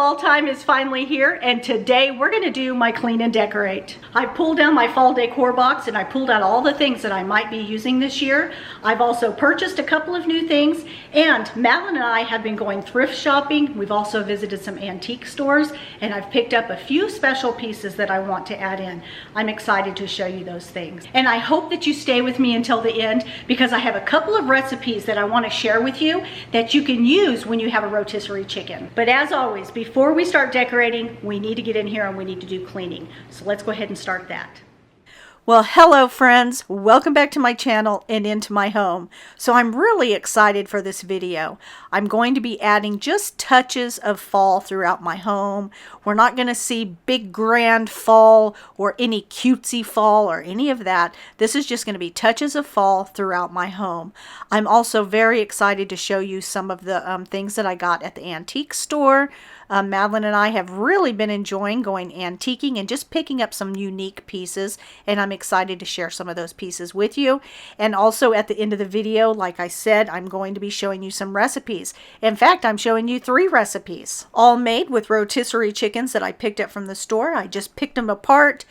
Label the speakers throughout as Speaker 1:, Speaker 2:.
Speaker 1: fall time is finally here, and today we're going to do my clean and decorate. I pulled down my fall decor box and I pulled out all the things that I might be using this year. I've also purchased a couple of new things, and Madeline and I have been going thrift shopping. We've also visited some antique stores, and I've picked up a few special pieces that I want to add in. I'm excited to show you those things, and I hope that you stay with me until the end, because I have a couple of recipes that I want to share with you that you can use when you have a rotisserie chicken. But as always, before we start decorating, we need to get in here and we need to do cleaning. So let's go ahead and start that. Well, hello friends, welcome back to my channel and into my home. So I'm really excited for this video. I'm going to be adding just touches of fall throughout my home. We're not going to see big grand fall or any cutesy fall or any of that. This is just going to be touches of fall throughout my home. I'm also very excited to show you some of the things that I got at the antique store. Madeline and I have really been enjoying going antiquing and just picking up some unique pieces, and I'm excited to share some of those pieces with you. And also at the end of the video, like I said, I'm going to be showing you some recipes. In fact, I'm showing you 3 recipes, all made with rotisserie chickens that I picked up from the store. I just picked them apart,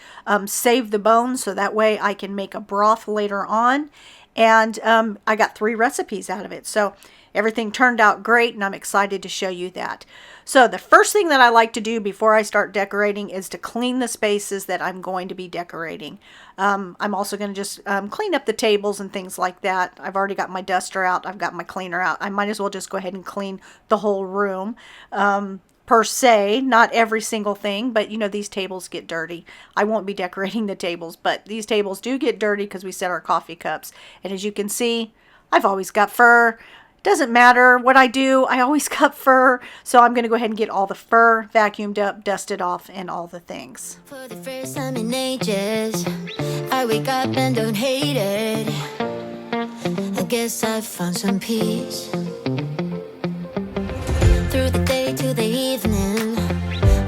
Speaker 1: saved the bones so that way I can make a broth later on. And I got 3 recipes out of it. So everything turned out great, and I'm excited to show you that. So the first thing that I like to do before I start decorating is to clean the spaces that I'm going to be decorating. I'm also going to just clean up the tables and things like that. I've already got my duster out. I've got my cleaner out. I might as well just go ahead and clean the whole room. Per se, not every single thing, but you know, these tables get dirty. I won't be decorating the tables, but these tables do get dirty because we set our coffee cups. And as you can see, I've always got fur. Doesn't matter what I do, I always got fur. So I'm going to go ahead and get all the fur vacuumed up, dusted off, and all the things.
Speaker 2: For the first time in ages, I wake up and don't hate it. I guess I found some peace. Through the day to the evening,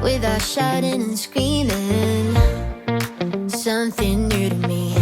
Speaker 2: without shouting and screaming, something new to me.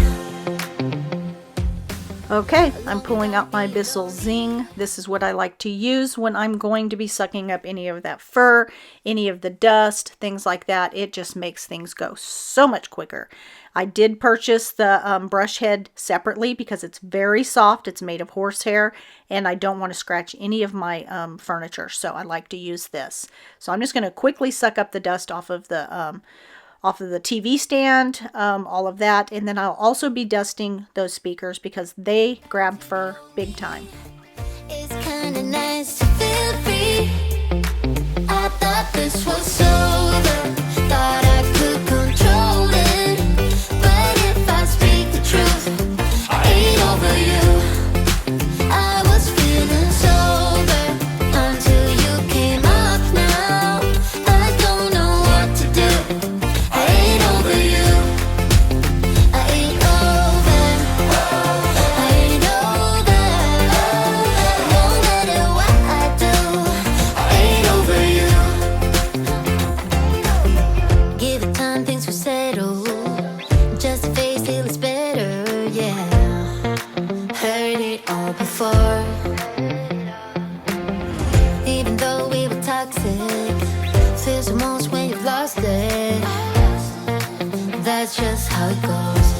Speaker 1: Okay, I'm pulling out my Bissell Zing. This is what I like to use when I'm going to be sucking up any of that fur, any of the dust, things like that. It just makes things go so much quicker. I did purchase the brush head separately because it's very soft. It's made of horsehair, and I don't want to scratch any of my furniture, so I like to use this. So I'm just going to quickly suck up the dust off of the TV stand, all of that. And then I'll also be dusting those speakers because they grab fur big time.
Speaker 2: It's kinda nice to feel free. I thought this was over, thought I could control it. But if I speak the truth, I ain't over you. I was feeling sober until you came up now. I don't know what to do. Even though we were toxic, feels the most when you've lost it. That's just how it goes.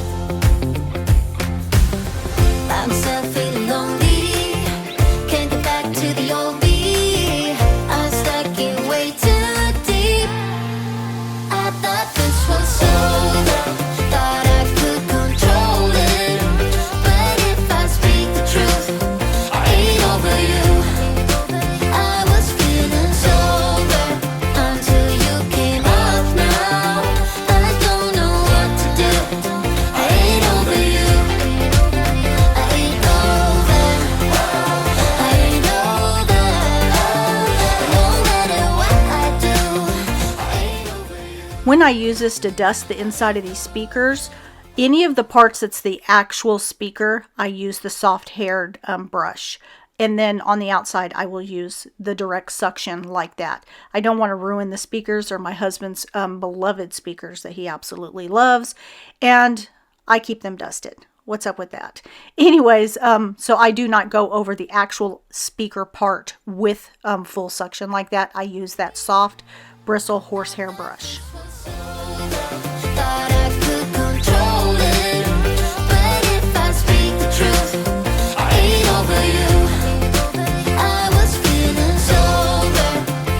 Speaker 2: By myself feeling lonely, can't get back to the old me. I'm stuck in way too deep. I thought this was over, thought I could control it. But if I speak the truth, I ain't over you. I was feeling sober until you came up now. I don't know what to do. I ain't over you. I ain't over. I ain't over. No matter what I do, I ain't over you.
Speaker 1: When I use this to dust the inside of these speakers, any of the parts that's the actual speaker, I use the soft-haired brush. And then on the outside, I will use the direct suction like that. I don't want to ruin the speakers or my husband's beloved speakers that he absolutely loves. And I keep them dusted. What's up with that? Anyways, so I do not go over the actual speaker part with full suction like that. I use that soft bristle horsehair brush.
Speaker 2: Thought I could control it, but if I speak the truth, I ain't over you. I was feeling sober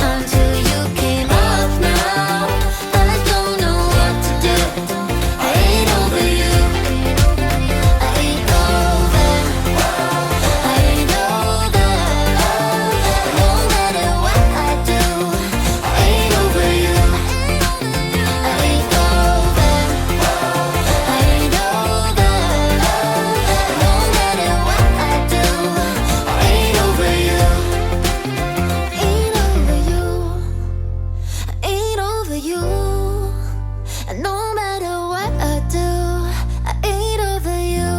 Speaker 2: until you came up now. I don't know what to do. I ain't over you. I ain't over. I ain't over. No matter what I do, I ain't over you. I ain't over. I ain't over. No matter what I do, I ain't over you. Ain't over you. Ain't over you. And no matter what I do, I ain't over you.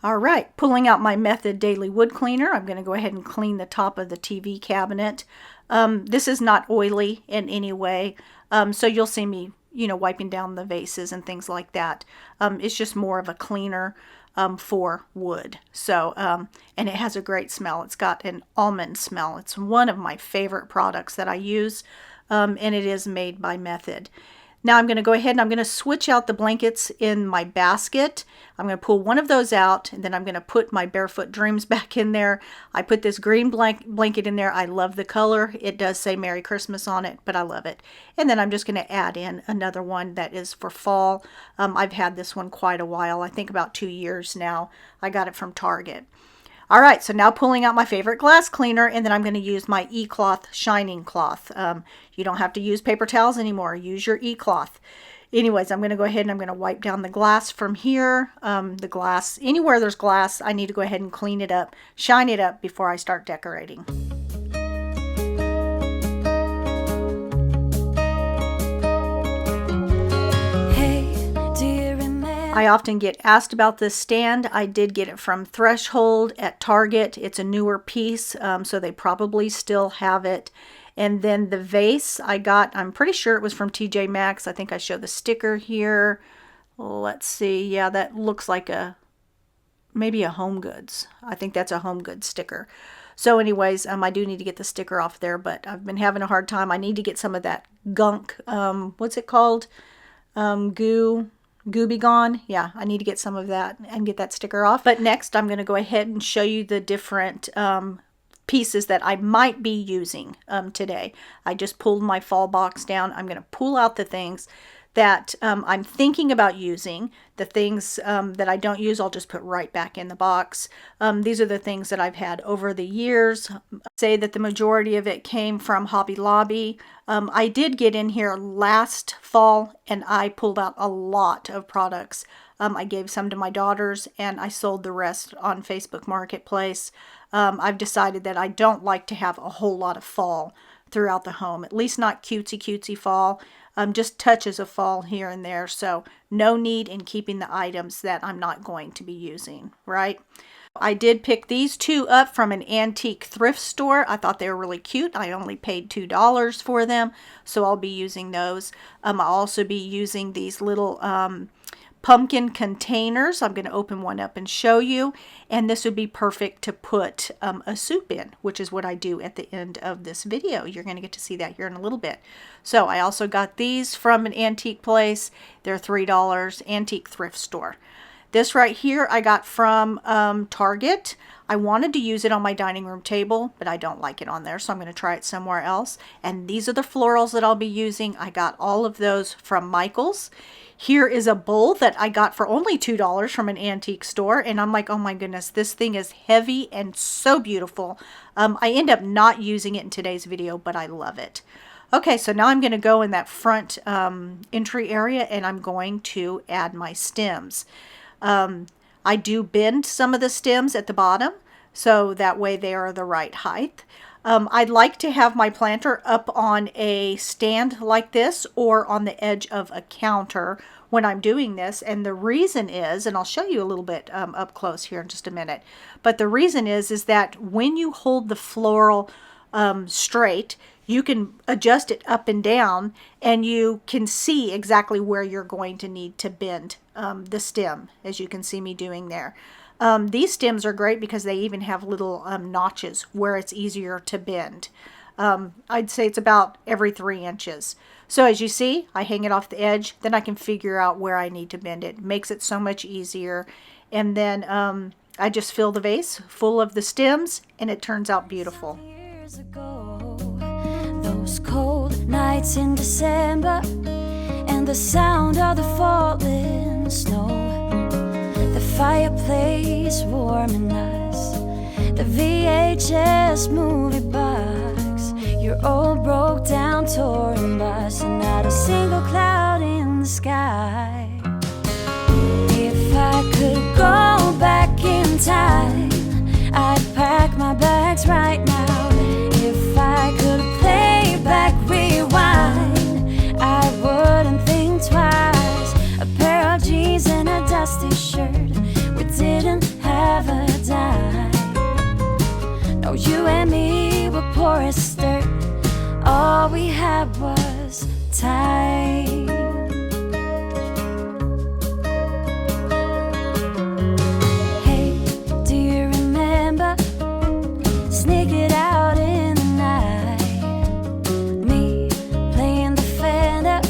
Speaker 1: All right, pulling out my Method Daily Wood Cleaner. I'm going to go ahead and clean the top of the TV cabinet. This is not oily in any way, so you'll see me, wiping down the vases and things like that. It's just more of a cleaner for wood. So, and it has a great smell. It's got an almond smell. It's one of my favorite products that I use, and it is made by Method. Now I'm going to go ahead and I'm going to switch out the blankets in my basket. I'm going to pull one of those out, and then I'm going to put my Barefoot Dreams back in there. I put this green blanket in there. I love the color. It does say Merry Christmas on it, but I love it. And then I'm just going to add in another one that is for fall. I've had this one quite a while. I think about 2 years now. I got it from Target. All right, so now pulling out my favorite glass cleaner, and then I'm going to use my E-Cloth shining cloth. You don't have to use paper towels anymore. Use your E-Cloth. Anyways, I'm going to go ahead and I'm going to wipe down the glass from here. The glass, anywhere there's glass, I need to go ahead and clean it up, shine it up before I start decorating. I often get asked about this stand. I did get it from Threshold at Target. It's a newer piece, so they probably still have it. And then the vase I got, I'm pretty sure it was from TJ Maxx. I think I show the sticker here. Let's see. Yeah, that looks like maybe a Home Goods. I think that's a Home Goods sticker. So anyways, I do need to get the sticker off there, but I've been having a hard time. I need to get some of that gunk. What's it called? Goo be gone. Yeah, I need to get some of that and get that sticker off. But next I'm going to go ahead and show you the different pieces that I might be using today. I just pulled my fall box down. I'm going to pull out the things that I'm thinking about using. The things that I don't use, I'll just put right back in the box. These are the things that I've had over the years. Say that the majority of it came from Hobby Lobby. I did get in here last fall and I pulled out a lot of products. I gave some to my daughters and I sold the rest on Facebook Marketplace. I've decided that I don't like to have a whole lot of fall throughout the home, at least not cutesy fall. Just touches of fall here and there, so no need in keeping the items that I'm not going to be using, right? I did pick these two up from an antique thrift store. I thought they were really cute. I only paid $2 for them, so I'll be using those. I'll also be using these little pumpkin containers. I'm going to open one up and show you, and this would be perfect to put a soup in, which is what I do at the end of this video. You're going to get to see that here in a little bit. So I also got these from an antique place. They're $3, antique thrift store. This right here I got from Target. I wanted to use it on my dining room table, but I don't like it on there, so I'm going to try it somewhere else. And these are the florals that I'll be using. I got all of those from Michael's. Here is a bowl that I got for only $2 from an antique store, and I'm like, oh my goodness, this thing is heavy and so beautiful. I end up not using it in today's video, but I love it. Okay, so now I'm going to go in that front entry area, and I'm going to add my stems. I do bend some of the stems at the bottom, so that way they are the right height. I'd like to have my planter up on a stand like this or on the edge of a counter when I'm doing this. And the reason is, and I'll show you a little bit up close here in just a minute, but the reason is that when you hold the floral straight, you can adjust it up and down, and you can see exactly where you're going to need to bend the stem, as you can see me doing there. These stems are great because they even have little notches where it's easier to bend. I'd say it's about every 3 inches. So as you see, I hang it off the edge, then I can figure out where I need to bend it. Makes it so much easier. And then I just fill the vase full of the stems, and it turns out beautiful.
Speaker 2: Years ago, those cold nights in December, and the sound of the falling snow, the fireplace warming us, the VHS movie box, your old broke down touring bus, and not a single cloud in the sky. If I could go back in time, I'd pack my bags right now. If I could play back, rewind, I wouldn't think twice. A pair of jeans and a dusty shirt, we didn't have a dime. No, you and me were poor as dirt, all we had was time. Hey, do you remember sneaking out in the night, me playing the Fender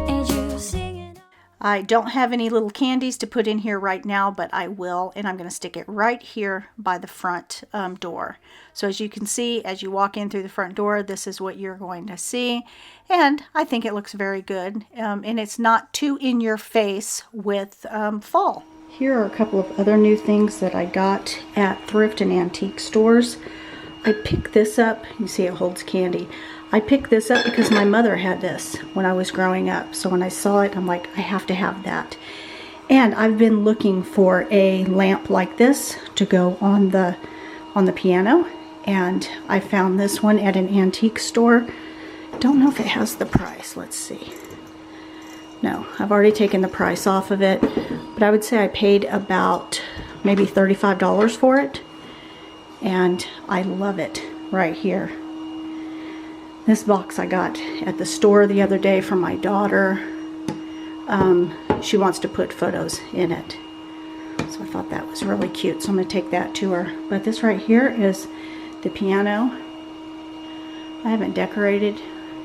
Speaker 2: and you singing?
Speaker 1: I don't have any little candies to put in here right now, but I will, and I'm going to stick it right here by the front door. So as you can see, as you walk in through the front door, this is what you're going to see, and I think it looks very good, and it's not too in your face with fall. Here are a couple of other new things that I got at thrift and antique stores. I picked this up. You see it holds candy. I picked this up because my mother had this when I was growing up. So when I saw it, I'm like, I have to have that. And I've been looking for a lamp like this to go on the piano. And I found this one at an antique store. Don't know if it has the price. Let's see. No, I've already taken the price off of it. But I would say I paid about maybe $35 for it. And I love it right here. This box I got at the store the other day from my daughter. She wants to put photos in it. So I thought that was really cute. So I'm going to take that to her. But this right here is the piano. I haven't decorated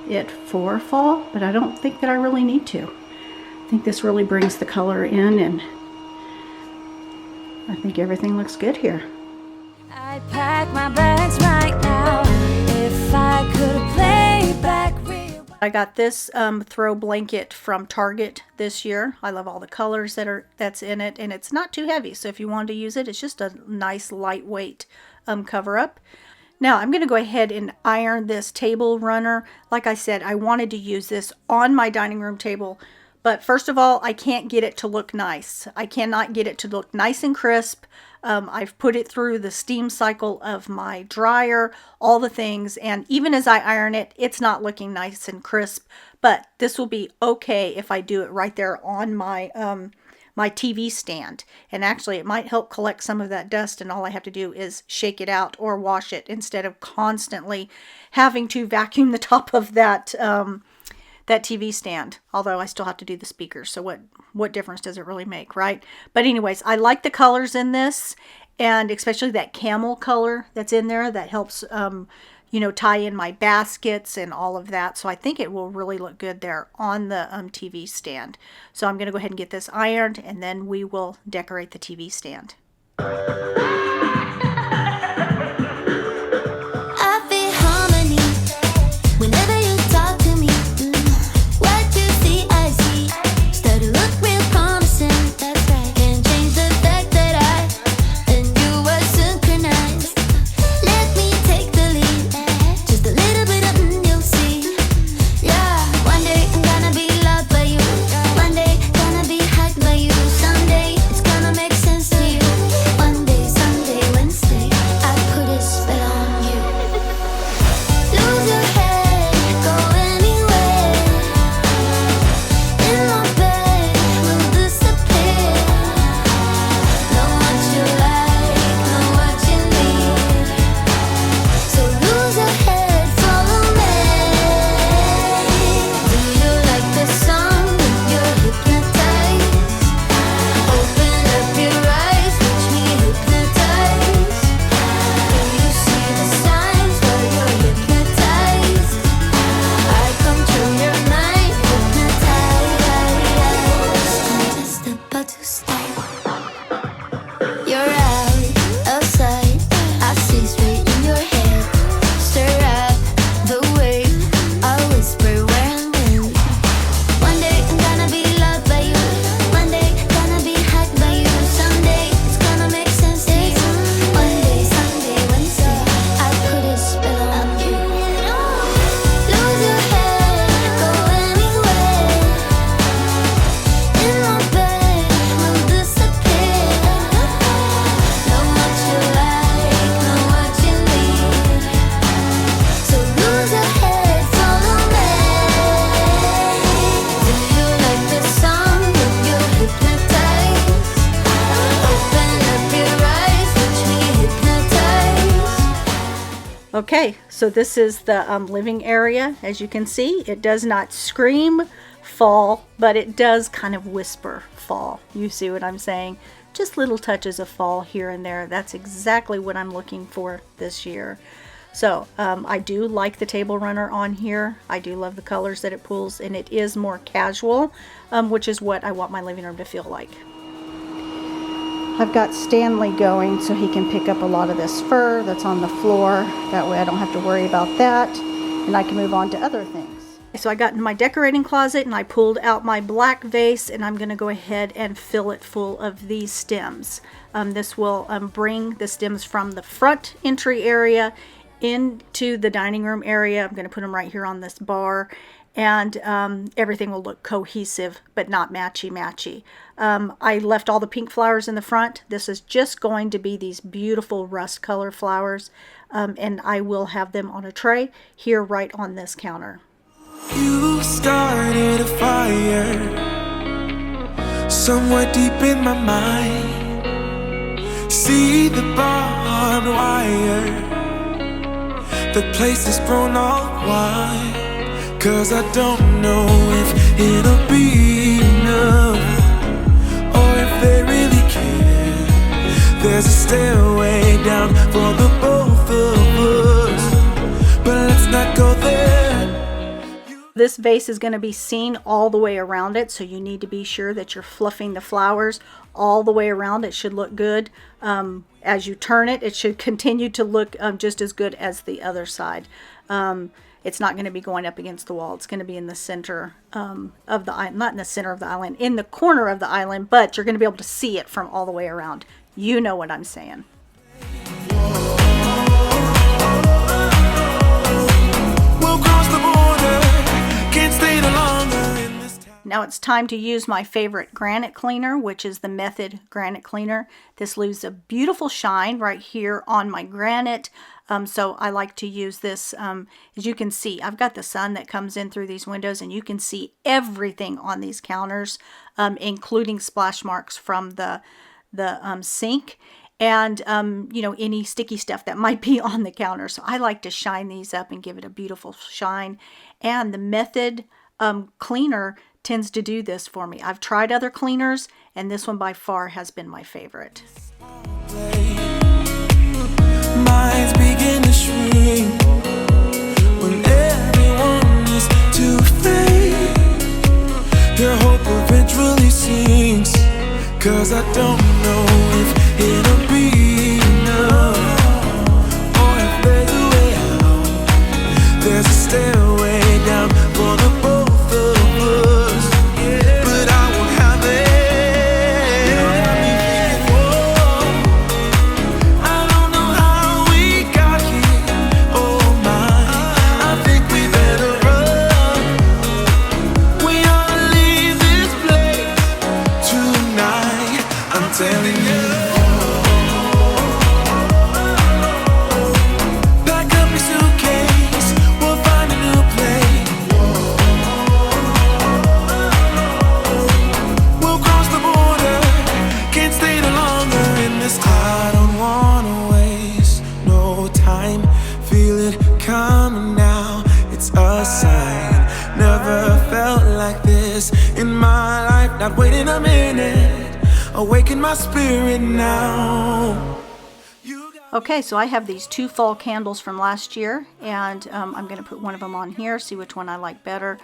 Speaker 1: it for fall, but I don't think that I really need to. I think this really brings the color in, and I think everything looks good here.
Speaker 2: I'd pack my bags right now if I could play back.
Speaker 1: I got this throw blanket from Target this year. I love all the colors that's in it, and it's not too heavy. So if you want to use it, it's just a nice lightweight cover up. Now I'm going to go ahead and iron this table runner. Like I said, I wanted to use this on my dining room table, but first of all, I can't get it to look nice. I cannot get it to look nice and crisp. I've put it through the steam cycle of my dryer, all the things, and even as I iron it, it's not looking nice and crisp, but this will be okay if I do it right there on my my TV stand. And actually, it might help collect some of that dust, and all I have to do is shake it out or wash it instead of constantly having to vacuum the top of that that TV stand, although I still have to do the speakers, so what difference does it really make, right? But anyways, I like the colors in this, and especially that camel color that's in there that helps you know, tie in my baskets and all of that. So I think it will really look good there on the TV stand. So I'm going to go ahead and get this ironed, and then we will decorate the TV stand.
Speaker 2: Someday
Speaker 1: Okay, so this is the living area. As you can see, it does not scream fall, but it does kind of whisper fall. You see what I'm saying? Just little touches of fall here and there. That's exactly what I'm looking for this year. So I do like the table runner on here. I do love the colors that it pulls, and it is more casual, which is what I want my living room to feel like. I've got Stanley going so he can pick up a lot of this fur that's on the floor. That way I don't have to worry about that, and I can move on to other things. So I got in my decorating closet and I pulled out my black vase, and I'm going to go ahead and fill it full of these stems. This will bring the stems from the front entry area into the dining room area. I'm going to put them right here on this bar, and everything will look cohesive but not matchy-matchy. I left all the pink flowers in the front. This is just going to be these beautiful rust color flowers, and I will have them on a tray here right on this counter.
Speaker 3: You started a fire somewhere deep in my mind. See the barbed wire, the place is grown all wide. 'Cause I don't know if it'll be enough, or if they really care. There's a stairway down for the both of us, but let's not go there.
Speaker 1: This vase is going to be seen all the way around it, so you need to be sure that you're fluffing the flowers all the way around. It should look good. As you turn it, it should continue to look just as good as the other side. It's not going to be going up against the wall. It's going to be in the center of the island, not in the center of the island, in the corner of the island, but you're going to be able to see it from all the way around. You know what I'm saying.
Speaker 3: We'll cross the border, can't stay no longer in this town.
Speaker 1: Now it's time to use my favorite granite cleaner, which is the Method granite cleaner. This leaves a beautiful shine right here on my granite. So I like to use this. As you can see, I've got the sun that comes in through these windows, and you can see everything on these counters, including splash marks from the sink, and you know, any sticky stuff that might be on the counter. So I like to shine these up and give it a beautiful shine. And the Method cleaner tends to do this for me. I've tried other cleaners, and this one by far has been my favorite.
Speaker 3: Minds begin to shrink when everyone is too fake. Their hope eventually sinks, 'cause I don't know if it'll be enough, or if there's a way out. There's a stairway down for the both of us, but I won't have it. You got me thinking, whoa, I don't know how we got here. Oh my, I think we better run. We ought to leave this place tonight, I'm telling you. Pack up your suitcase, we'll find a new place. We'll cross the border, can't stay no longer in this town. I don't wanna waste no time, feel it coming now, it's a sign. Never felt like this in my life, not waiting a minute, awaken my spirit now. You got
Speaker 1: Okay, so I have these 2 fall candles from last year, and I'm going to put one of them on here, see which one I like better.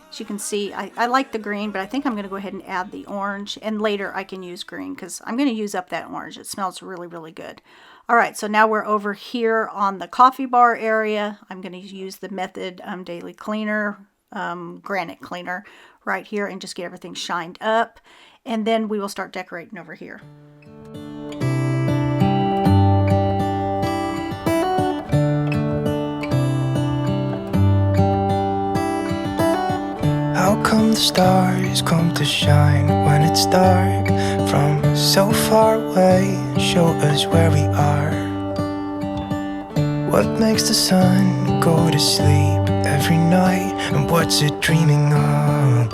Speaker 1: As you can see, I like the green, but I think I'm going to go ahead and add the orange, and later I can use green because I'm going to use up that orange. It smells really, really good. All right, so now we're over here on the coffee bar area. I'm going to use the Method Daily Cleaner, granite cleaner right here, and just get everything shined up. And then we will start decorating over here.
Speaker 4: How come the stars come to shine when it's dark from so far away and show us where we are? What makes the sun go to sleep every night, and what's it dreaming of?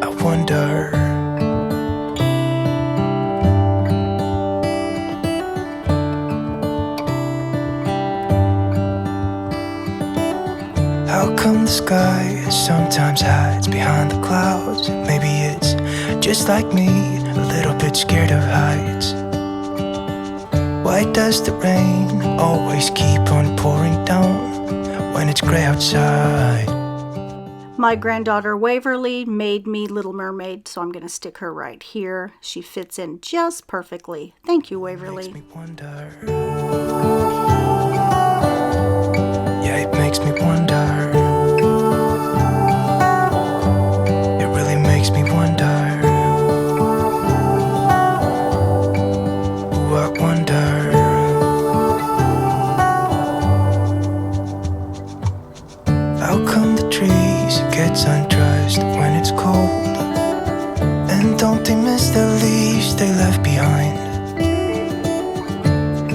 Speaker 4: I wonder. How come the sky sometimes hides behind the clouds? Maybe it's just like me, a little bit scared of heights. Why does the rain always keep on pouring down when it's gray outside?
Speaker 1: My granddaughter Waverly made me Little Mermaid, so I'm going to stick her right here. She fits in just perfectly. Thank you, Waverly.
Speaker 4: Makes me wonder. Yeah, it makes me wonder. It really makes me wonder. Ooh, I wonder. How come the trees gets undressed when it's cold? And don't they miss the leaves they left behind?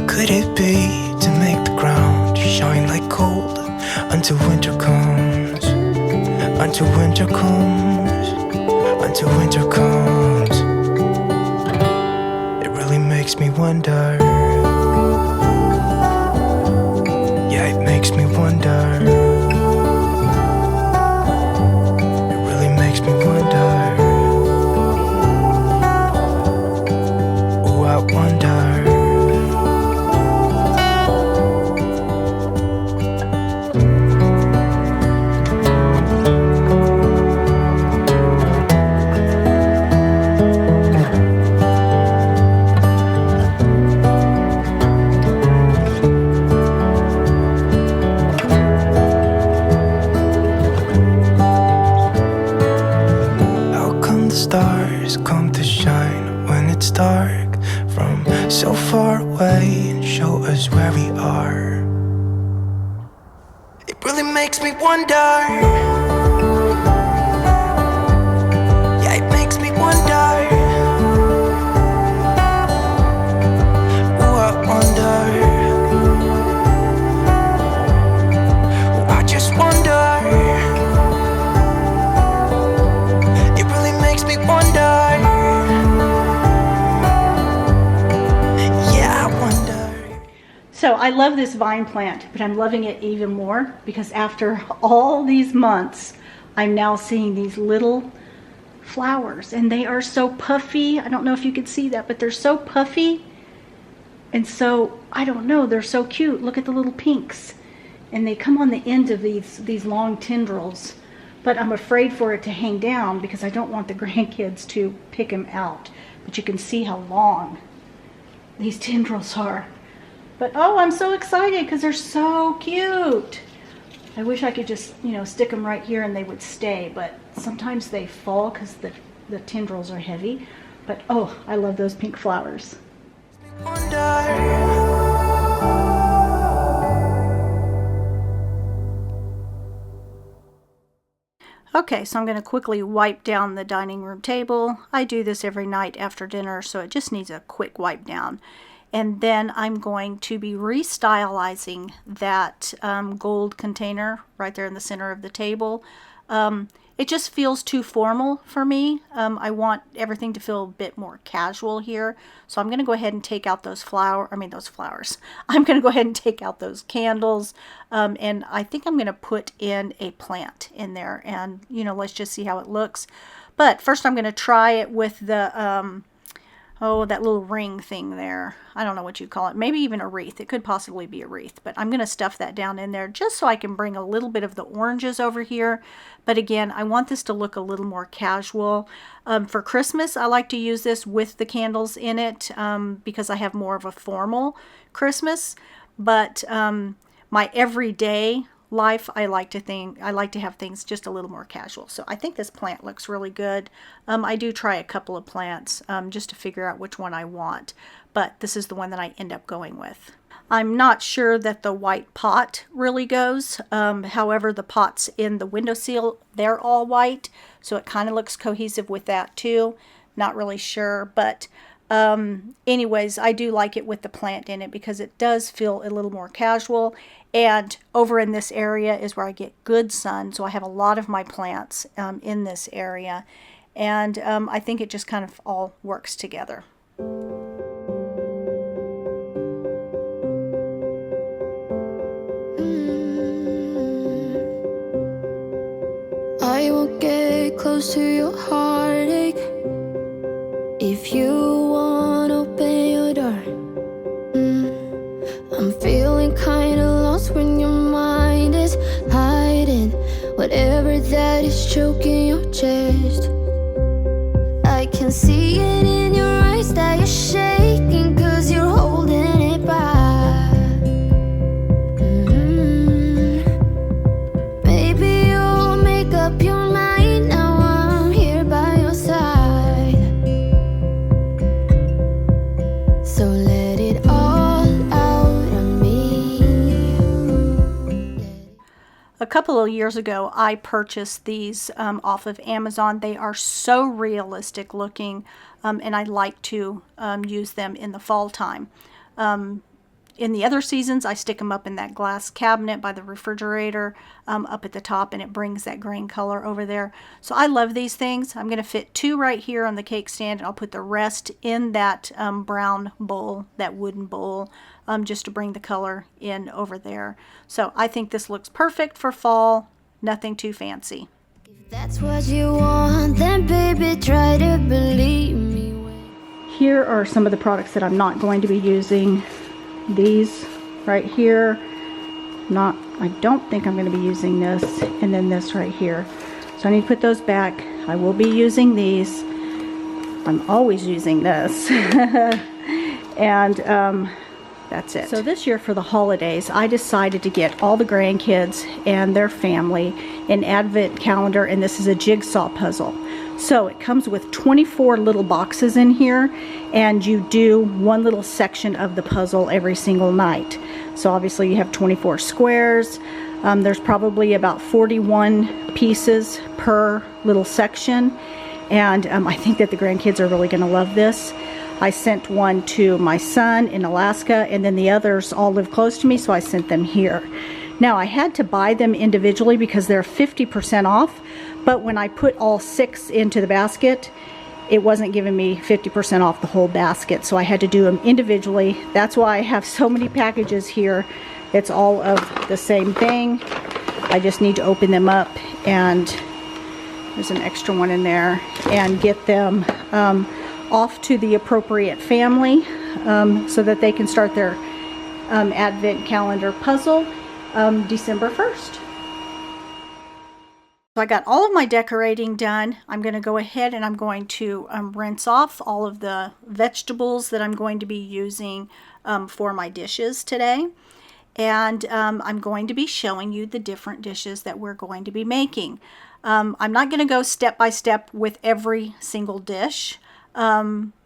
Speaker 4: Could it be to make the ground shine like gold until winter comes? Until winter comes, until winter comes. It really makes me wonder. Yeah, it makes me wonder. Stars come to shine when it's dark from so far away and show us where we are. It really makes me wonder. Yeah, it makes me wonder. Ooh, I wonder. Ooh, I just wonder.
Speaker 1: So I love this vine plant, but I'm loving it even more because after all these months, I'm now seeing these little flowers and they are so puffy. I don't know if you can see that, but they're so puffy. And so, I don't know, they're so cute. Look at the little pinks. And they come on the end of these long tendrils. But I'm afraid for it to hang down because I don't want the grandkids to pick them out. But you can see how long these tendrils are. But oh, I'm so excited because they're so cute. I wish I could just, stick them right here and they would stay. But sometimes they fall because the tendrils are heavy. But oh, I love those pink flowers. Okay, so I'm going to quickly wipe down the dining room table. I do this every night after dinner, so it just needs a quick wipe down. And then I'm going to be restylizing that gold container right there in the center of the table. It just feels too formal for me. I want everything to feel a bit more casual here. So I'm going to go ahead and take out those flowers. I'm going to go ahead and take out those candles. And I think I'm going to put in a plant in there. And, let's just see how it looks. But first I'm going to try it with the... that little ring thing there. I don't know what you call it. Maybe even a wreath. It could possibly be a wreath. But I'm going to stuff that down in there just so I can bring a little bit of the oranges over here. But again, I want this to look a little more casual. For Christmas, I like to use this with the candles in it because I have more of a formal Christmas. But my everyday life, I like to have things just a little more casual. So I think this plant looks really good. I do try a couple of plants just to figure out which one I want, but this is the one that I end up going with. I'm not sure that the white pot really goes. However, the pots in the windowsill, they're all white, so it kind of looks cohesive with that too. Not really sure, but anyways, I do like it with the plant in it because it does feel a little more casual. And over in this area is where I get good sun, so I have a lot of my plants in this area. And I think it just kind of all works together.
Speaker 2: get close to your heartache. If you want, open your door. I'm feeling kinda lost when your mind is hiding whatever that is choking your chest. I can see it in your eyes that you're shaking, 'cause you're holding it back. Maybe you'll make up your mind now. I'm here by your side. So let it all out of me.
Speaker 1: A couple of years ago, I purchased these off of Amazon. They are so realistic looking, and I like to use them in the fall time. In the other seasons, I stick them up in that glass cabinet by the refrigerator up at the top, and it brings that grain color over there. So I love these things. I'm going to fit 2 right here on the cake stand, and I'll put the rest in that brown bowl, that wooden bowl, just to bring the color in over there. So I think this looks perfect for fall, nothing too fancy.
Speaker 2: If that's what you want, then baby, try to believe me.
Speaker 1: Here are some of the products that I'm not going to be using. These right here, I don't think I'm going to be using this, and then this right here. So I need to put those back. I will be using these. I'm always using this. And that's it. So this year for the holidays, I decided to get all the grandkids and their family an advent calendar, and this is a jigsaw puzzle. So it comes with 24 little boxes in here, and you do one little section of the puzzle every single night. So obviously you have 24 squares. There's probably about 41 pieces per little section, and I think that the grandkids are really going to love this. I sent one to my son in Alaska, and then the others all live close to me, so I sent them here. Now I had to buy them individually because they're 50% off, but when I put all 6 into the basket, it wasn't giving me 50% off the whole basket, so I had to do them individually. That's why I have so many packages here. It's all of the same thing. I just need to open them up, and there's an extra one in there, and get them off to the appropriate family so that they can start their advent calendar puzzle December 1st. So I got all of my decorating done. I'm going to go ahead and I'm going to rinse off all of the vegetables that I'm going to be using for my dishes today. And I'm going to be showing you the different dishes that we're going to be making. I'm not going to go step by step with every single dish.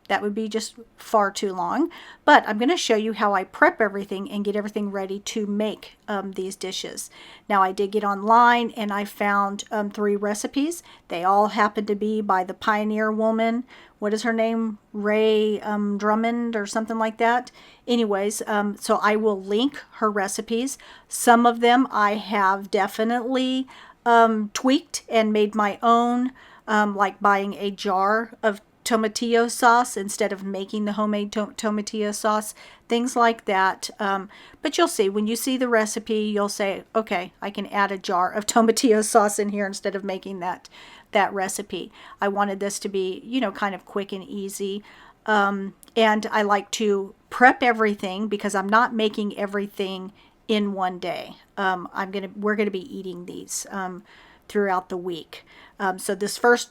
Speaker 1: That would be just far too long, but I'm going to show you how I prep everything and get everything ready to make these dishes. Now I did get online and I found 3 recipes. They all happen to be by the Pioneer woman. What is her name? Ray Drummond or something like that. Anyways, so I will link her recipes. Some of them I have definitely tweaked and made my own, like buying a jar of tomatillo sauce instead of making the homemade tomatillo sauce, things like that. But you'll see, when you see the recipe, you'll say, okay, I can add a jar of tomatillo sauce in here instead of making that recipe. I wanted this to be, you know, kind of quick and easy. And I like to prep everything because I'm not making everything in one day. We're gonna be eating these throughout the week. So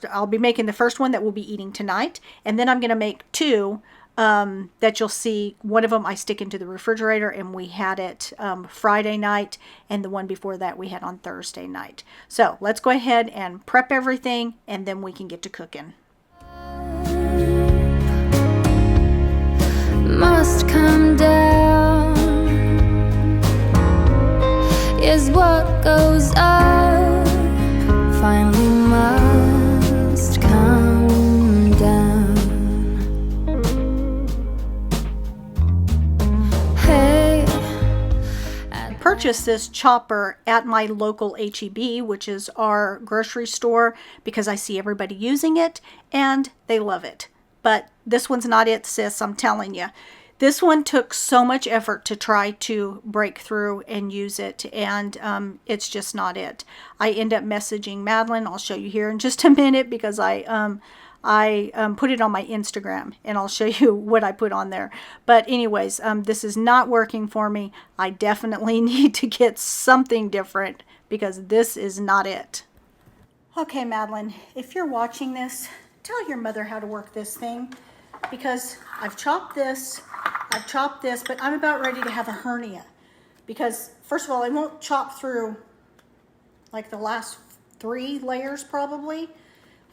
Speaker 1: I'll be making the first one that we'll be eating tonight, and then I'm going to make 2 that you'll see. One of them I stick into the refrigerator, and we had it Friday night, and the one before that we had on Thursday night. So let's go ahead and prep everything, and then we can get to cooking.
Speaker 2: Must come down is what goes up, finally must come down. Hey,
Speaker 1: I purchased this chopper at my local H-E-B, which is our grocery store, because I see everybody using it and they love it. But this one's not it, sis, I'm telling you. This one took so much effort to try to break through and use it, and it's just not it. I end up messaging Madeline. I'll show you here in just a minute because I put it on my Instagram, and I'll show you what I put on there. But anyways, this is not working for me. I definitely need to get something different because this is not it. Okay, Madeline, if you're watching this, tell your mother how to work this thing, because I've chopped this, but I'm about ready to have a hernia because, first of all, I won't chop through like the last 3 layers probably.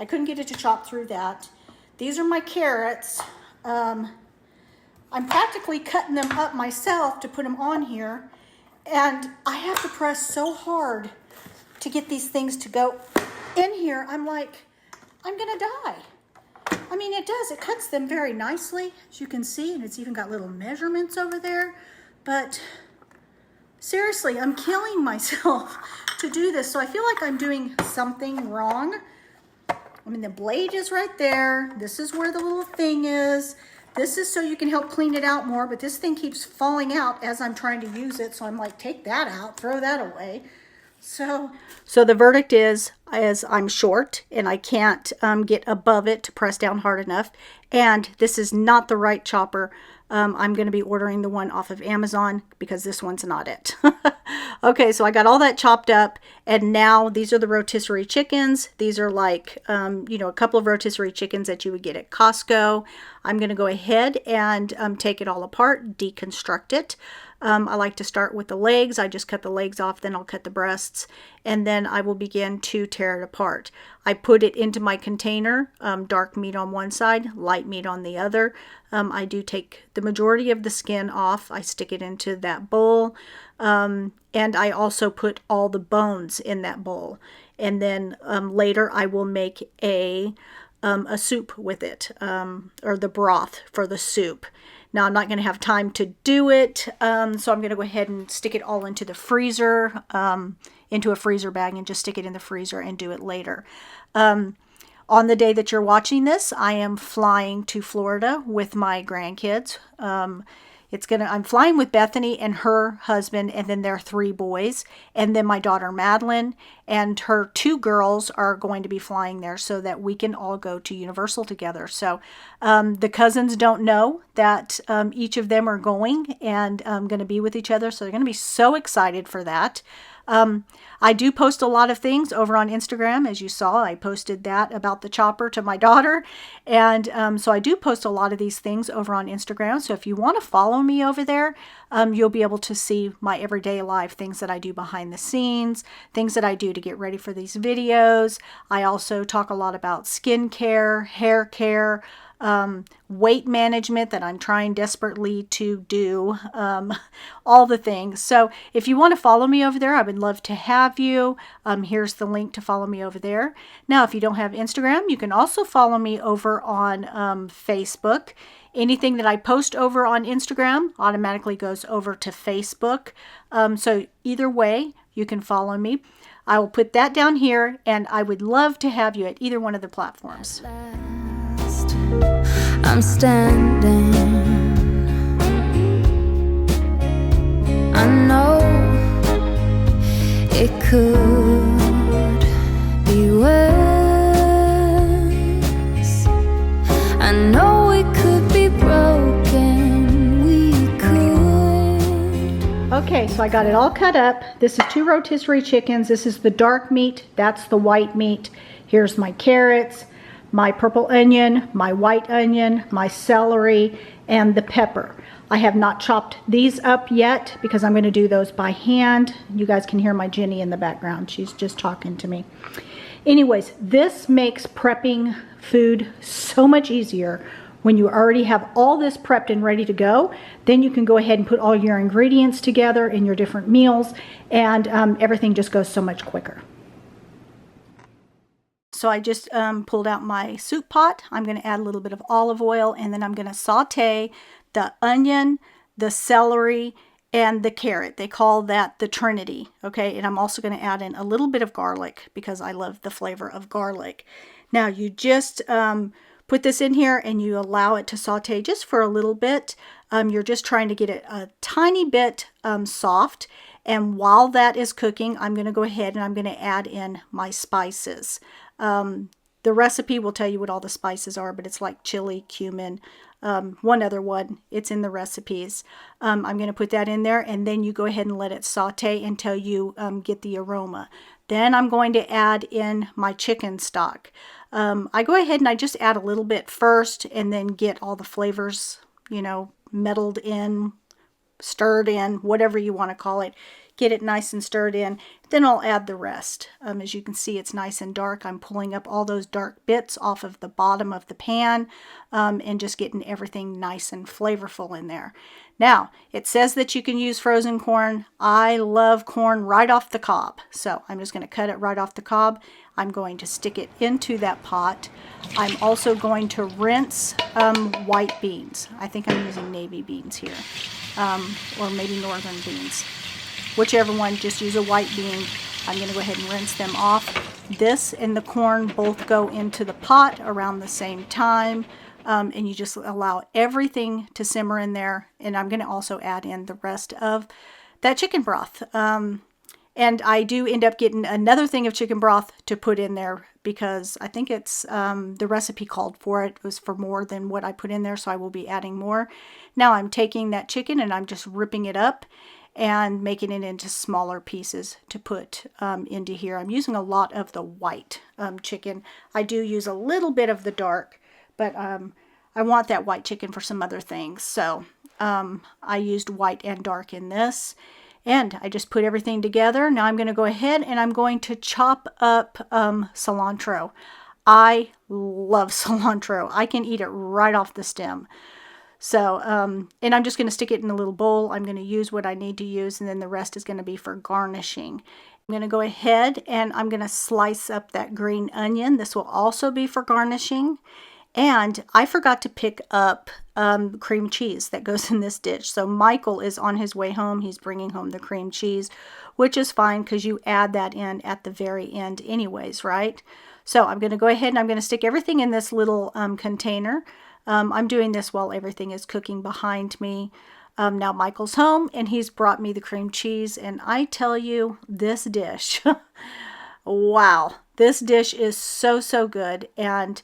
Speaker 1: I couldn't get it to chop through that. These are my carrots. I'm practically cutting them up myself to put them on here, and I have to press so hard to get these things to go in here. I'm like, I'm gonna die. I mean, it does. It cuts them very nicely, as you can see, and it's even got little measurements over there. But seriously, I'm killing myself to do this. So I feel like I'm doing something wrong. I mean, the blade is right there. This is where the little thing is. This is so you can help clean it out more, but this thing keeps falling out as I'm trying to use it. So I'm like, take that out, throw that away. So the verdict is I'm short and I can't get above it to press down hard enough. And this is not the right chopper. I'm going to be ordering the one off of Amazon because this one's not it. Okay, so I got all that chopped up, and now these are the rotisserie chickens. These are like, a couple of rotisserie chickens that you would get at Costco. I'm going to go ahead and take it all apart, deconstruct it. I like to start with the legs. I just cut the legs off, then I'll cut the breasts, and then I will begin to tear it apart. I put it into my container, dark meat on one side, light meat on the other. I do take the majority of the skin off. I stick it into that bowl, and I also put all the bones in that bowl. And then later I will make a soup with it, or the broth for the soup. Now, I'm not going to have time to do it, so I'm going to go ahead and stick it all into the freezer, into a freezer bag, and just stick it in the freezer and do it later. On the day that you're watching this, I am flying to Florida with my grandkids. I'm flying with Bethany and her husband, and then their 3 boys, and then my daughter Madeline and her 2 girls are going to be flying there so that we can all go to Universal together. So the cousins don't know that each of them are going and going to be with each other, so they're going to be so excited for that. I do post a lot of things over on Instagram. As you saw, I posted that about the chopper to my daughter. And so I do post a lot of these things over on Instagram. So if you want to follow me over there, you'll be able to see my everyday life, things that I do behind the scenes, things that I do to get ready for these videos. I also talk a lot about skincare, hair care, weight management that I'm trying desperately to do, all the things. So if you want to follow me over there, I would love to have you. Here's the link to follow me over there. Now, if you don't have Instagram, you can also follow me over on Facebook. Anything that I post over on Instagram automatically goes over to Facebook. So either way, you can follow me. I will put that down here, and I would love to have you at either one of the platforms.
Speaker 2: I'm standing. I know it could be worse. I know it could be broken. We could.
Speaker 1: Okay, so I got it all cut up. This is 2 rotisserie chickens. This is the dark meat. That's the white meat. Here's my carrots, my purple onion, my white onion, my celery, and the pepper. I have not chopped these up yet because I'm going to do those by hand. You guys can hear my Jenny in the background. She's just talking to me. Anyways, this makes prepping food so much easier when you already have all this prepped and ready to go. Then you can go ahead and put all your ingredients together in your different meals, and everything just goes so much quicker. So I just pulled out my soup pot. I'm going to add a little bit of olive oil, and then I'm going to saute the onion, the celery, and the carrot. They call that the Trinity, okay? And I'm also going to add in a little bit of garlic because I love the flavor of garlic. Now you just put this in here and you allow it to saute just for a little bit. You're just trying to get it a tiny bit soft. And while that is cooking, I'm going to go ahead and I'm going to add in my spices. The recipe will tell you what all the spices are, but it's like chili, cumin, one other one. It's in the recipes. I'm going to put that in there, and then you go ahead and let it saute until you get the aroma. Then I'm going to add in my chicken stock. I go ahead and I just add a little bit first and then get all the flavors, meddled in, stirred in, whatever you want to call it. Get it nice and stirred in. Then I'll add the rest. As you can see, it's nice and dark. I'm pulling up all those dark bits off of the bottom of the pan and just getting everything nice and flavorful in there. Now, it says that you can use frozen corn. I love corn right off the cob. So I'm just going to cut it right off the cob. I'm going to stick it into that pot. I'm also going to rinse white beans. I think I'm using navy beans here, or maybe northern beans. Whichever one, just use a white bean. I'm going to go ahead and rinse them off. This and the corn both go into the pot around the same time. And you just allow everything to simmer in there. And I'm going to also add in the rest of that chicken broth. And I do end up getting another thing of chicken broth to put in there because I think it's the recipe called for it. It was for more than what I put in there, so I will be adding more. Now I'm taking that chicken and I'm just ripping it up and making it into smaller pieces to put into here. I'm using a lot of the white chicken. I do use a little bit of the dark, but I want that white chicken for some other things. So I used white and dark in this. And I just put everything together. Now I'm going to go ahead and I'm going to chop up cilantro. I love cilantro. I can eat it right off the stem. So, and I'm just going to stick it in a little bowl. I'm going to use what I need to use, and then the rest is going to be for garnishing. I'm going to go ahead and I'm going to slice up that green onion. This will also be for garnishing. And I forgot to pick up cream cheese that goes in this dish. So Michael is on his way home. He's bringing home the cream cheese, which is fine because you add that in at the very end anyways, right? So I'm going to go ahead and I'm going to stick everything in this little container. I'm doing this while everything is cooking behind me. Now Michael's home and he's brought me the cream cheese. And I tell you, this dish, wow, this dish is so, so good. And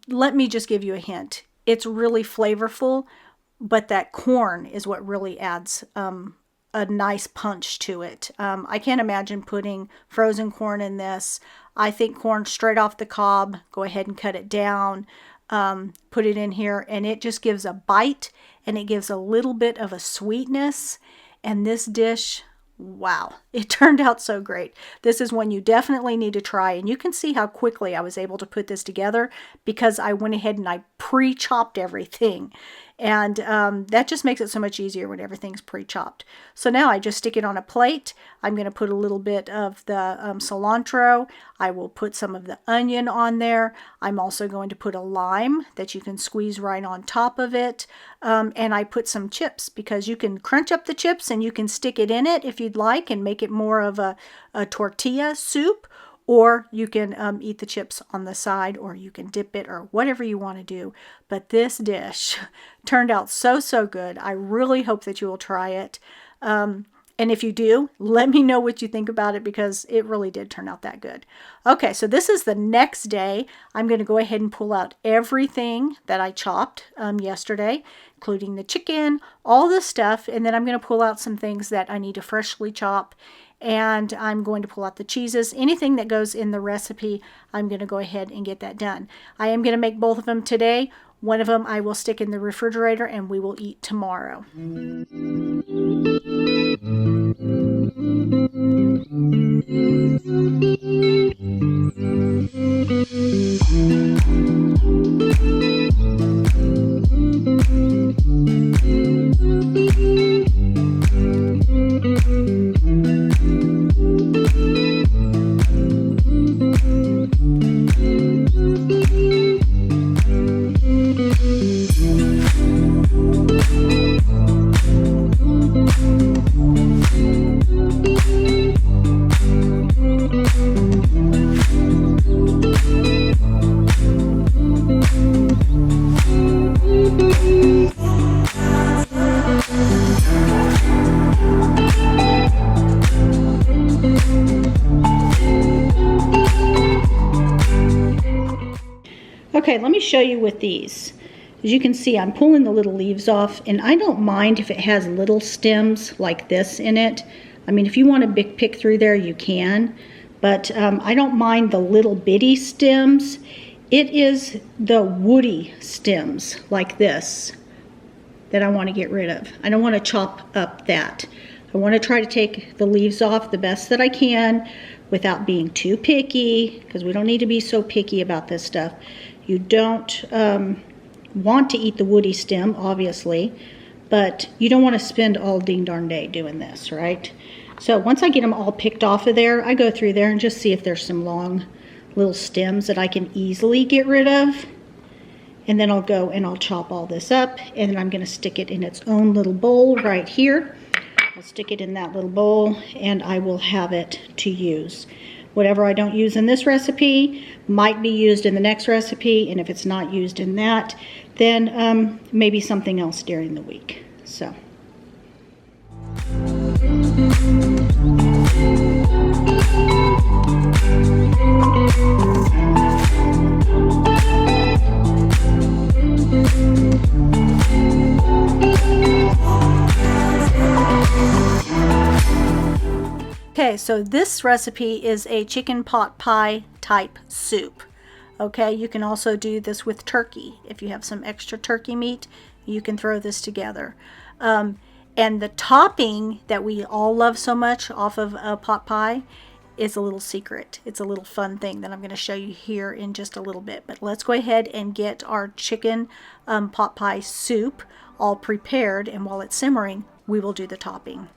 Speaker 1: let me just give you a hint. It's really flavorful, but that corn is what really adds a nice punch to it. I can't imagine putting frozen corn in this. I think corn straight off the cob, go ahead and cut it down, put it in here, and it just gives a bite and it gives a little bit of a sweetness. And this dish, wow, it turned out so great. This is one you definitely need to try, and you can see how quickly I was able to put this together because I went ahead and I pre-chopped everything. And that just makes it so much easier when everything's pre-chopped. So now I just stick it on a plate. I'm going to put a little bit of the cilantro. I will put some of the onion on there. I'm also going to put a lime that you can squeeze right on top of it. And I put some chips because you can crunch up the chips and you can stick it in it if you'd like and make it more of a tortilla soup. Or you can eat the chips on the side, or you can dip it, or whatever you want to do. But this dish turned out so, so good. I really hope that you will try it. And if you do, let me know what you think about it because it really did turn out that good. Okay, so this is the next day. I'm going to go ahead and pull out everything that I chopped yesterday, including the chicken, all the stuff. And then I'm going to pull out some things that I need to freshly chop. And I'm going to pull out the cheeses. Anything that goes in the recipe, I'm going to go ahead and get that done. I am going to make both of them today. One of them I will stick in the refrigerator and we will eat tomorrow. Okay, let me show you with these. As you can see, I'm pulling the little leaves off, and I don't mind if it has little stems like this in it. I mean, if you want to pick through there, you can, but I don't mind the little bitty stems. It is the woody stems like this that I want to get rid of. I don't want to chop up that. I want to try to take the leaves off the best that I can without being too picky, because we don't need to be so picky about this stuff. You don't want to eat the woody stem, obviously, but you don't want to spend all ding darn day doing this, right? So once I get them all picked off of there, I go through there and just see if there's some long little stems that I can easily get rid of. And then I'll go and I'll chop all this up, and then I'm going to stick it in its own little bowl right here. I'll stick it in that little bowl, and I will have it to use. Whatever I don't use in this recipe might be used in the next recipe, and if it's not used in that, then maybe something else during the week. So. Okay, so this recipe is a chicken pot pie type soup. Okay, you can also do this with turkey. If you have some extra turkey meat, you can throw this together. And the topping that we all love so much off of a pot pie is a little secret. It's a little fun thing that I'm going to show you here in just a little bit. But let's go ahead and get our chicken pot pie soup all prepared, and while it's simmering, we will do the topping.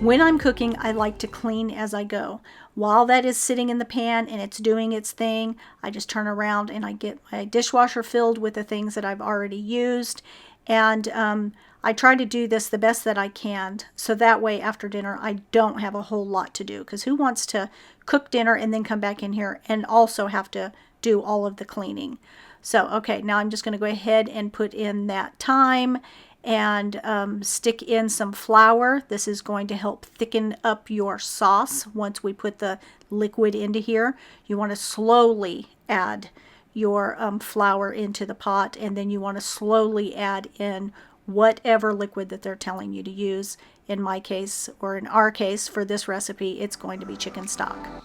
Speaker 1: When I'm cooking, I like to clean as I go. While that is sitting in the pan and it's doing its thing, I just turn around and I get my dishwasher filled with the things that I've already used. And I try to do this the best that I can, so that way after dinner I don't have a whole lot to do. Because who wants to cook dinner and then come back in here and also have to do all of the cleaning? So, okay, now I'm just going to go ahead and put in that thyme and stick in some flour. This is going to help thicken up your sauce once we put the liquid into here. You want to slowly add your flour into the pot, and then you want to slowly add in whatever liquid that they're telling you to use. In my case, or in our case for this recipe, it's going to be chicken stock.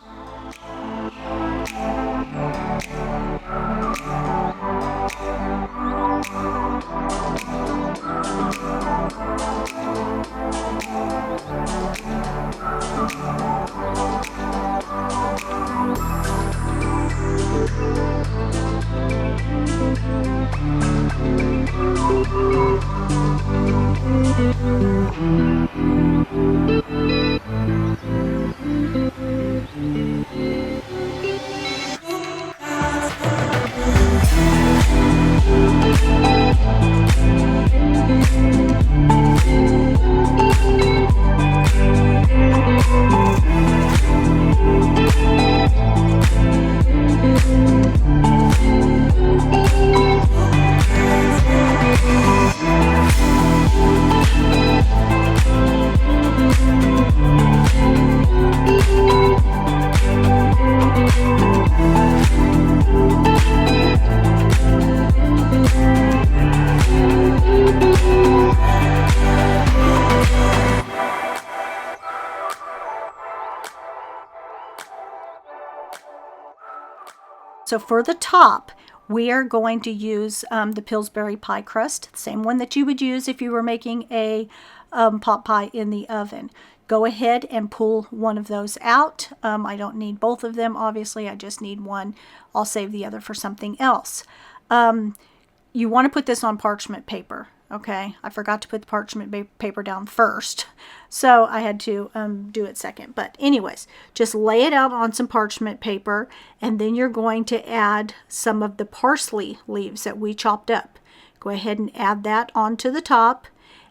Speaker 1: So for the top, we are going to use the Pillsbury pie crust, same one that you would use if you were making a pot pie in the oven. Go ahead and pull one of those out. I don't need both of them, obviously. I just need one. I'll save the other for something else. You want to put this on parchment paper. Okay, I forgot to put the parchment paper down first, so I had to do it second. But anyways, just lay it out on some parchment paper, and then you're going to add some of the parsley leaves that we chopped up. Go ahead and add that onto the top,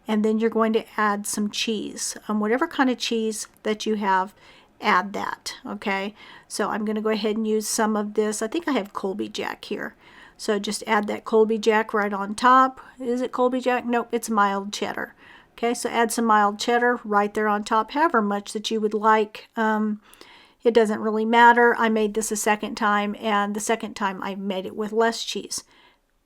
Speaker 1: and then you're going to add some cheese. Whatever kind of cheese that you have, add that. Okay, so I'm going to go ahead and use some of this. I think I have Colby Jack here. So just add that Colby Jack right on top. Is it Colby Jack? Nope, it's mild cheddar. Okay, so add some mild cheddar right there on top, however much that you would like. It doesn't really matter. I made this a second time, and the second time I made it with less cheese.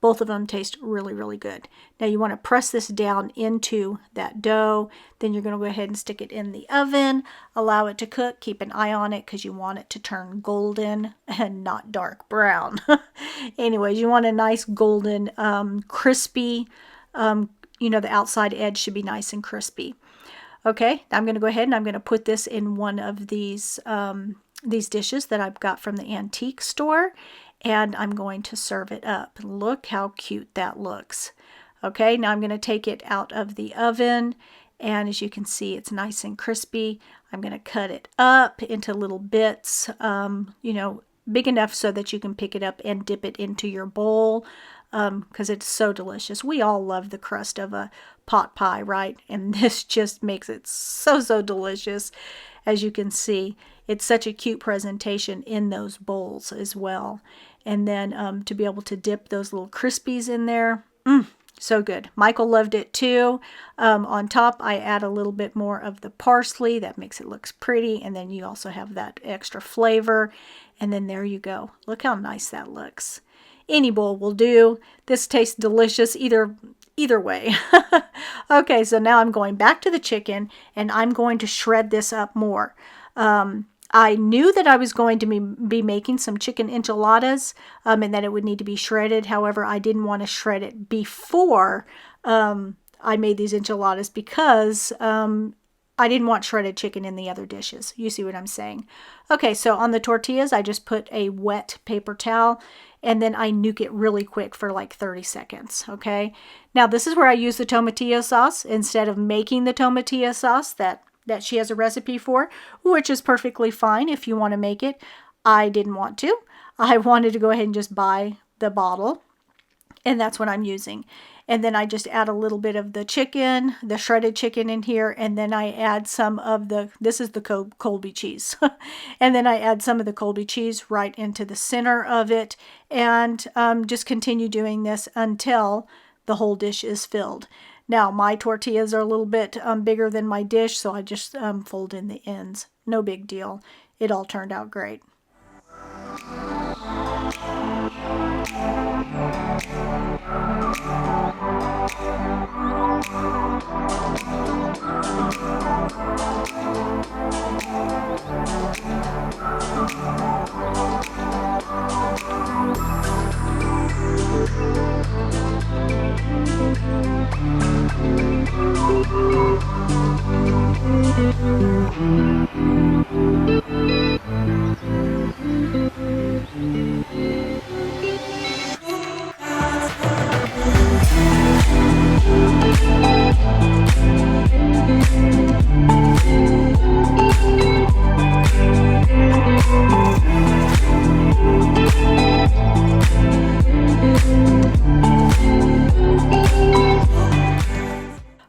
Speaker 1: Both of them taste really, really good. Now you want to press this down into that dough. Then you're going to go ahead and stick it in the oven. Allow it to cook. Keep an eye on it because you want it to turn golden and not dark brown. Anyways, you want a nice golden, crispy, you know, the outside edge should be nice and crispy. Okay, I'm going to go ahead and I'm going to put this in one of these dishes that I've got from the antique store. And I'm going to serve it up. Look how cute that looks. Okay, now I'm going to take it out of the oven, and as you can see, it's nice and crispy. I'm going to cut it up into little bits, you know, big enough so that you can pick it up and dip it into your bowl, because it's so delicious. We all love the crust of a pot pie, right? And this just makes it so, so delicious. As you can see, it's such a cute presentation in those bowls as well. And then to be able to dip those little crispies in there, so good. Michael loved it too. On top, I add a little bit more of the parsley. That makes it look pretty. And then you also have that extra flavor. And then there you go. Look how nice that looks. Any bowl will do. This tastes delicious either way. Okay, so now I'm going back to the chicken, and I'm going to shred this up more. I knew that I was going to be making some chicken enchiladas, and that it would need to be shredded. However, I didn't want to shred it before I made these enchiladas because I didn't want shredded chicken in the other dishes. You see what I'm saying? Okay, so on the tortillas, I just put a wet paper towel, and then I nuke it really quick for like 30 seconds, okay? Now, this is where I use the tomatillo sauce instead of making the tomatillo sauce that she has a recipe for, which is perfectly fine if you want to make it. I didn't want to. I wanted to go ahead and just buy the bottle, and that's what I'm using. And then I just add a little bit of the chicken, the shredded chicken in here, and then I add some of this is the Colby cheese. And then I add some of the Colby cheese right into the center of it, and just continue doing this until the whole dish is filled. Now, my tortillas are a little bit bigger than my dish, so I just fold in the ends. No big deal. It all turned out great.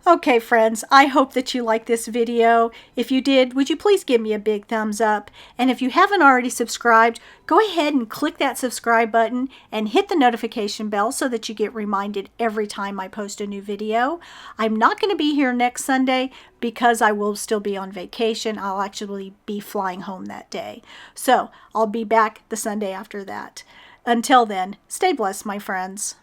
Speaker 1: Okay, friends, I hope that you liked this video. If you did, would you please give me a big thumbs up? And if you haven't already subscribed, go ahead and click that subscribe button and hit the notification bell so that you get reminded every time I post a new video. I'm not going to be here next Sunday because I will still be on vacation. I'll actually be flying home that day. So I'll be back the Sunday after that. Until then, stay blessed, my friends.